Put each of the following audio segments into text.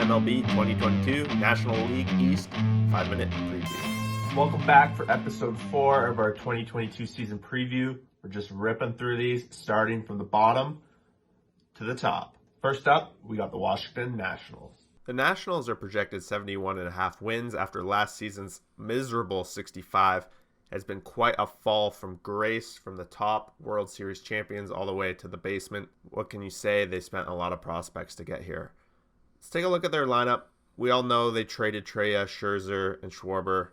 MLB 2022 National League East 5-minute preview. Welcome back for episode 4 of our 2022 season preview. We're just ripping through these, starting from the bottom to the top. First up, we got the Washington Nationals. The Nationals are projected 71.5 wins after last season's miserable 65. Has been quite a fall from grace from the top World Series champions all the way to the basement. What can you say? They spent a lot of prospects to get here. Let's take a look at their lineup. We all know they traded Treya, Scherzer, and Schwarber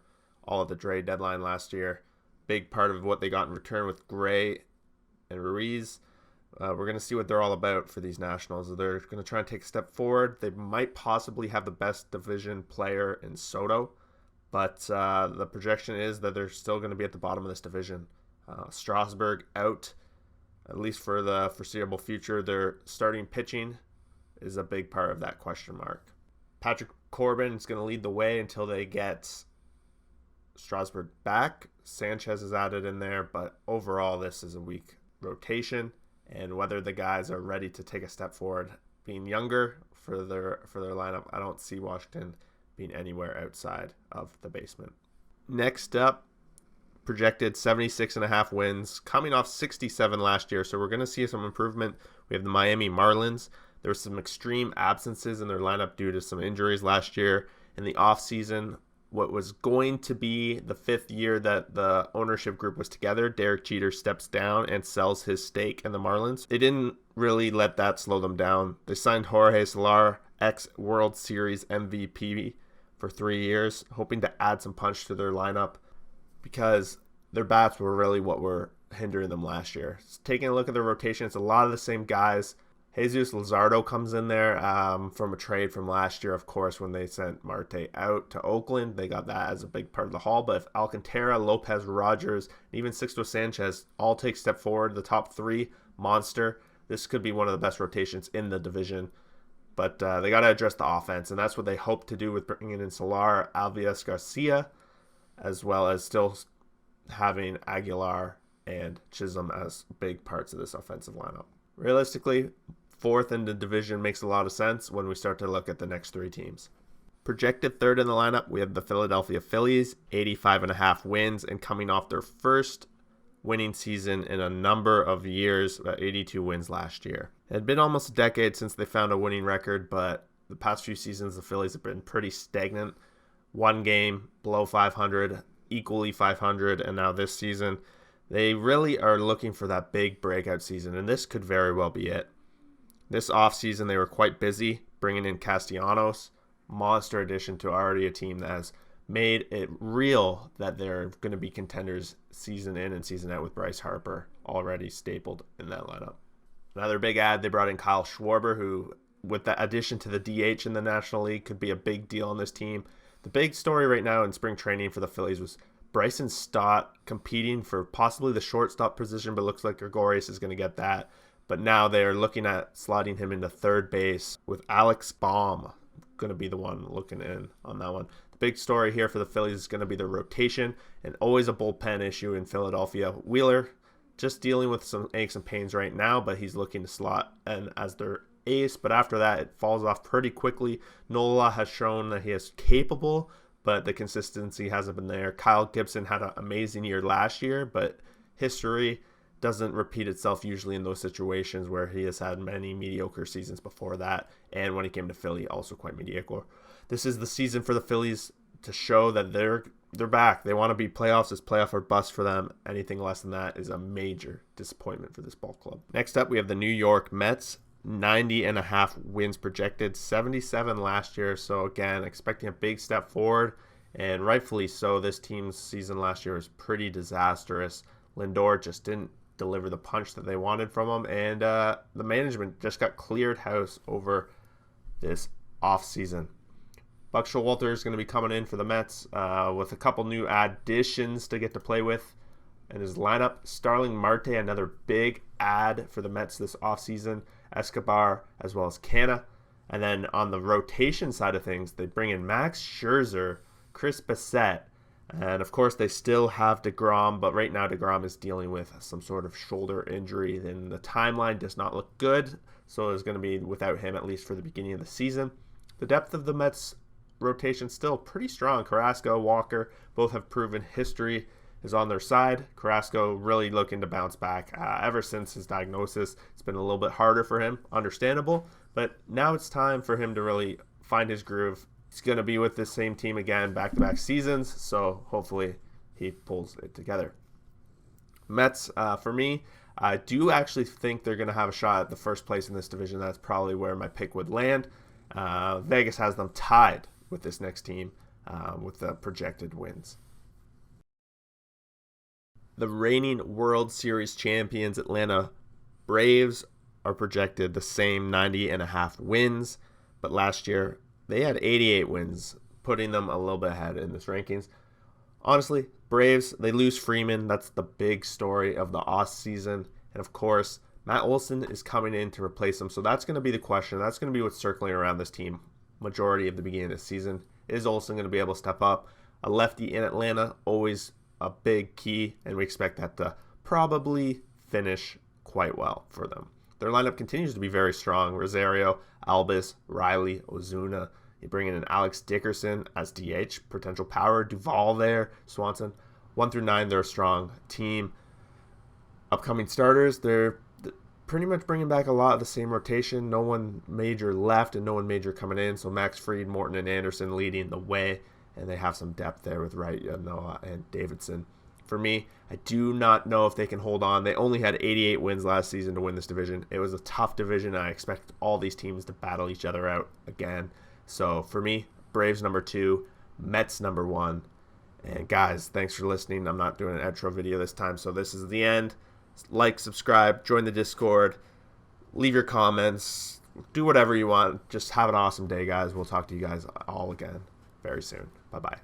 all at the trade deadline last year. Big part of what they got in return with Gray and Ruiz. We're going to see what they're all about for these Nationals. They're going to try and take a step forward. They might possibly have the best division player in Soto. But the projection is that they're still going to be at the bottom of this division. Strasburg out, at least for the foreseeable future. Their starting pitching is a big part of that question mark. Patrick Corbin is going to lead the way until they get Strasburg back. Sanchez is added in there, but overall this is a weak rotation. And whether the guys are ready to take a step forward, being younger for their lineup, I don't see Washington being anywhere outside of the basement. Next up, projected 76.5 wins, coming off 67 last year, so we're going to see some improvement. We have the Miami Marlins. There were some extreme absences in their lineup due to some injuries last year. In the offseason, what was going to be the 5th year that the ownership group was together, Derek Jeter steps down and sells his stake in the Marlins. They didn't really let that slow them down. They signed Jorge Soler, ex-World Series MVP, for 3 years, hoping to add some punch to their lineup because their bats were really what were hindering them last year. Taking a look at their rotation, it's a lot of the same guys. Jesus Luzardo comes in there from a trade from last year, of course, when they sent Marte out to Oakland. They got that as a big part of the haul. But if Alcantara, Lopez, Rogers, and even Sixto Sanchez all take a step forward, the top 3, monster, this could be one of the best rotations in the division. But they got to address the offense, and that's what they hope to do with bringing in Solar, Alvias Garcia, as well as still having Aguilar and Chisholm as big parts of this offensive lineup. Realistically, 4th in the division makes a lot of sense when we start to look at the next 3 teams. Projected 3rd in the lineup, we have the Philadelphia Phillies, 85.5 wins, and coming off their first winning season in a number of years, about 82 wins last year. It had been almost a decade since they found a winning record, but the past few seasons the Phillies have been pretty stagnant. One game below 500, equally 500, and now this season they really are looking for that big breakout season, and this could very well be it. This offseason they were quite busy bringing in Castellanos, monster addition to already a team that has made it real that they're going to be contenders season in and season out with Bryce Harper already stapled in that lineup. Another big ad, they brought in Kyle Schwarber, who, with the addition to the DH in the National League, could be a big deal on this team. The big story right now in spring training for the Phillies was Bryson Stott competing for possibly the shortstop position, but looks like Gregorius is going to get that. But now they are looking at slotting him into third base with Alex Baum going to be the one looking in on that one. The big story here for the Phillies is going to be their rotation, and always a bullpen issue in Philadelphia. Wheeler just dealing with some aches and pains right now, but he's looking to slot and as their ace. But after that, it falls off pretty quickly. Nola has shown that he is capable, but the consistency hasn't been there. Kyle Gibson had an amazing year last year, but history doesn't repeat itself usually in those situations where he has had many mediocre seasons before that. And when he came to Philly, also quite mediocre. This is the season for the Phillies to show that they're back. They want to be playoffs. It's playoff or bust for them. Anything less than that is a major disappointment for this ball club. Next up, we have the New York Mets. 90.5 wins projected, 77 last year. So again, expecting a big step forward, and rightfully so. This team's season last year was pretty disastrous. Lindor just didn't deliver the punch that they wanted from him, and the management just got cleared house over this offseason. Buck Showalter is going to be coming in for the Mets with a couple new additions to get to play with in his lineup. Starling Marte, another big add for the Mets this offseason. Escobar, as well as Canna. And then on the rotation side of things, they bring in Max Scherzer, Chris Bassett, and of course they still have DeGrom, but right now DeGrom is dealing with some sort of shoulder injury, and the timeline does not look good, so it's going to be without him at least for the beginning of the season. the depth of the Mets rotation still pretty strong. Carrasco, Walker, both have proven history is on their side. Carrasco really looking to bounce back. Ever since his diagnosis, it's been a little bit harder for him, understandable, but now it's time for him to really find his groove. He's going to be with this same team again, back-to-back seasons, so hopefully he pulls it together. Mets, for me, I do actually think they're going to have a shot at the first place in this division. That's probably where my pick would land. Vegas has them tied with this next team with the projected wins. The reigning World Series champions Atlanta Braves are projected the same 90.5 wins, but last year they had 88 wins, putting them a little bit ahead in this rankings. Honestly, Braves, they lose Freeman. That's the big story of the off season. And of course, Matt Olson is coming in to replace him. So that's going to be the question. That's going to be what's circling around this team majority of the beginning of the season. Is Olson going to be able to step up? A lefty in Atlanta, always a big key, and we expect that to probably finish quite well for them. Their lineup continues to be very strong. Rosario, Albus, Riley, Ozuna. You bring in Alex Dickerson as DH, potential power. Duvall there, Swanson. 1 through 9, they're a strong team. Upcoming starters, they're pretty much bringing back a lot of the same rotation. No one major left and no one major coming in. So Max Fried, Morton, and Anderson leading the way. And they have some depth there with Wright, Noah, and Davidson. For me, I do not know if they can hold on. They only had 88 wins last season to win this division. It was a tough division. I expect all these teams to battle each other out again. So for me, Braves number 2, Mets number 1. And guys, thanks for listening. I'm not doing an outro video this time, so this is the end. Like, subscribe, join the Discord, leave your comments, do whatever you want. Just have an awesome day, guys. We'll talk to you guys all again very soon. Bye-bye.